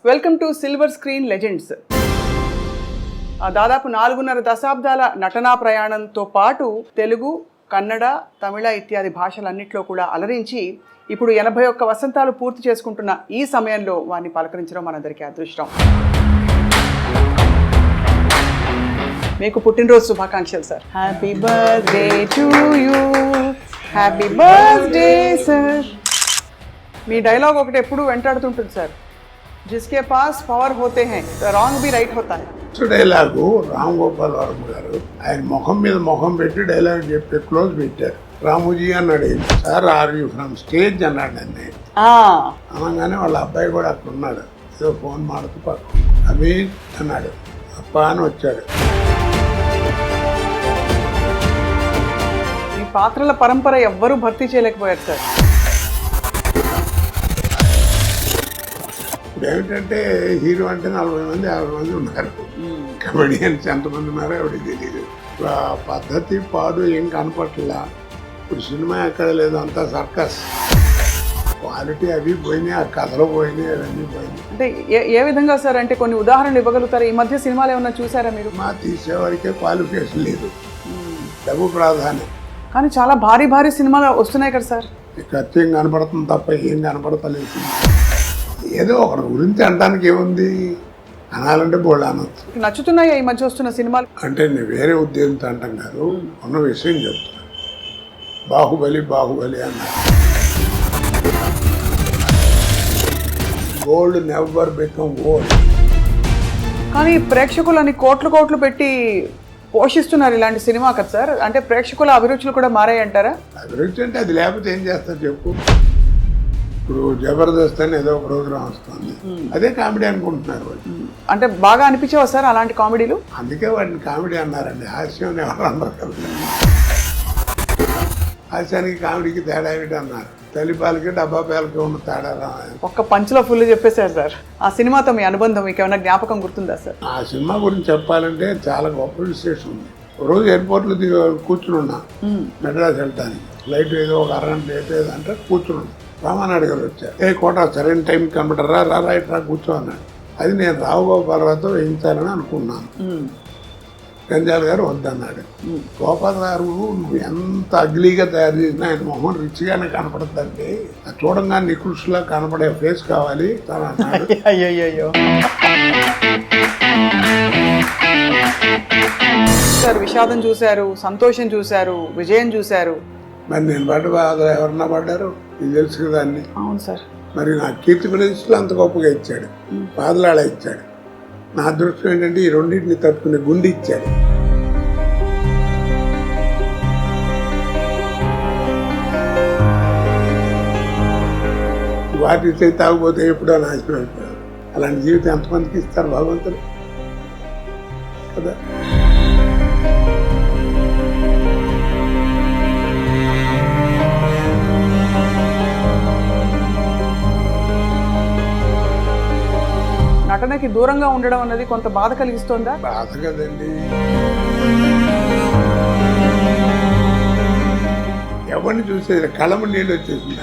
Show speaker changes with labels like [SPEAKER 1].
[SPEAKER 1] Welcome to silver screen legends. దాదాపు 4.5 దశాబ్దాల నటనా ప్రయాణంతో పాటు తెలుగు, కన్నడ, తమిళ ఇత్యాది భాషలన్నింటిలో కూడా అలరించి ఇప్పుడు 81 వసంతాలు పూర్తి చేసుకుంటున్న ఈ సమయంలో వారిని పలకరించడం మనందరికీ అదృష్టం. మీకు పుట్టినరోజు శుభాకాంక్షలు sir. Happy birthday to you. Happy birthday sir. Me dialogue ఒకటి ఎప్పుడు వెంటాడుతుంటుంది సార్. जिसके पास पावर होते हैं रॉन्ग भी राइट होता है.
[SPEAKER 2] డైలాగు రామ్ గోపాల్ వర్మ గారు ఆయన ముఖం మీద ముఖం పెట్టి డైలాగ్ చెప్పి క్లోజ్ పెట్టారు. రాముజీ అన్నాడు, sir are you from stage అన్నాడు. నన్ను అనగానే వాళ్ళ అబ్బాయి కూడా అక్కడ ఉన్నాడు. ఏదో ఫోన్ మాడుతూ పక్క అమీన్ అన్నాడు. అప్ప అని వచ్చాడు.
[SPEAKER 1] ఈ పాత్రల పరంపర ఎవ్వరూ భర్తీ చేయలేకపోయారు సార్.
[SPEAKER 2] ఇప్పుడు ఏమిటంటే హీరో అంటే 40 మంది 50 మంది ఉన్నారు. కమెడియన్స్ ఎంతమంది ఉన్నారో ఎవరికి తెలియదు. ఇప్పుడు ఆ పద్ధతి పాడు ఏం కనపట్లా. ఇప్పుడు సినిమా ఎక్కడ లేదు, అంతా సర్కస్. క్వాలిటీ అవి పోయినాయి, ఆ కథలు పోయినాయి, అవన్నీ పోయినాయి.
[SPEAKER 1] అంటే ఏ విధంగా సార్? అంటే కొన్ని ఉదాహరణలు ఇవ్వగలుగుతారు? ఈ మధ్య సినిమాలు ఏమన్నా చూసారా మీరు?
[SPEAKER 2] మా తీసేవారికే క్వాలిఫికేషన్ లేదు, డబ్బు ప్రాధాన్యం.
[SPEAKER 1] కానీ చాలా భారీ భారీ సినిమాలు వస్తున్నాయి కదా సార్.
[SPEAKER 2] ఖర్చు ఏం కనపడుతుంది తప్ప ఏం కనపడతలేదు. ఏదో ఒకరి గురించి అనడానికి ఏముంది, అనాలంటే బోల్డ్ అనొచ్చు.
[SPEAKER 1] నచ్చుతున్నాయా ఈ మధ్య వస్తున్న సినిమాలు?
[SPEAKER 2] అంటే నేను వేరే ఉద్దేశంతో అంటాం కాదు, ఉన్న విషయం చెప్తున్నా. బాహుబలి బాహుబలి అన్నారు. Gold never become old.
[SPEAKER 1] కానీ ప్రేక్షకులని కోట్లు పెట్టి పోషిస్తున్నారు ఇలాంటి సినిమా కదా సార్. అంటే ప్రేక్షకుల అభిరుచులు కూడా మారాయి అంటారా?
[SPEAKER 2] అభిరుచి అంటే అది లేకపోతే ఏం చేస్తారు చెప్పు. ఇప్పుడు జబర్దస్త్ అని ఏదో ప్రోగ్రామ్ వస్తుంది, అదే కామెడీ అనుకుంటున్నారు వాళ్ళు.
[SPEAKER 1] అంటే బాగా అనిపించావా సార్ అలాంటి కామెడీలు?
[SPEAKER 2] అందుకే వాటిని కామెడీ అన్నారండి. హాస్యం ఎవరు అన్నారు కదా. హాస్యానికి కామెడీకి తేడా ఏమిటి అన్నారు. తల్లిపాలకి డబ్బా పాలకి ఉన్న తేడా.
[SPEAKER 1] ఒక్క పంచులో ఫుల్ చెప్పేశారు సార్. ఆ సినిమాతో మీ అనుబంధం మీకు ఏమైనా జ్ఞాపకం గుర్తుందా సార్?
[SPEAKER 2] ఆ సినిమా గురించి చెప్పాలంటే చాలా గొప్ప విశేషం ఉంది. రోజు ఎయిర్పోర్ట్లో కూర్చుని ఉన్నా, మెడ్రాస్ వెళ్ళటానికి. ఫ్లైట్ ఏదో ఒక అరగంట లేట్ ఏదో అంటే కూర్చున్నాను. రామానాయుడు గారు వచ్చారు. కోట సరైన టైం కనబడ్డ రైట్ రా కూర్చో అన్నాడు. అది నేను రావు గోపాలరావుతో వేయించాలని అనుకున్నాను. గంజాల గారు వద్దన్నాడు. గోపాలరావు నువ్వు ఎంత అగ్లీగా తయారు చేసినా ఆయన మొహం రిచ్గానే కనపడుతుందండి, చూడంగా నికృష్లా కనపడే ఫేస్ కావాలి అన్నాడు.
[SPEAKER 1] అయ్యో సార్, విషాదం చూశారు, సంతోషం చూశారు, విజయం చూశారు.
[SPEAKER 2] మరి నేను పడ్డ బాధలు ఎవరన్నా పడ్డారు, ఇది తెలుసు కదా అన్ని.
[SPEAKER 1] అవును సార్.
[SPEAKER 2] మరి నా కీర్తి ప్రదేశ్లో అంత గొప్పగా ఇచ్చాడు, బాధలాడ ఇచ్చాడు. నా అదృష్టం ఏంటంటే ఈ రెండింటిని తట్టుకునే గుండె ఇచ్చాడు. వాటి తాగిపోతే ఎప్పుడో నాశనం అయిపోయారు. అలాంటి జీవితం ఎంతమందికి ఇస్తారు భగవంతుడు కదా.
[SPEAKER 1] నటనకి దూరంగా ఉండడం అన్నది కొంత బాధ కలిగిస్తోందా?
[SPEAKER 2] బాధ కదండి. ఎవరిని చూసేది కళ్ళము నీళ్ళు వచ్చేసింది.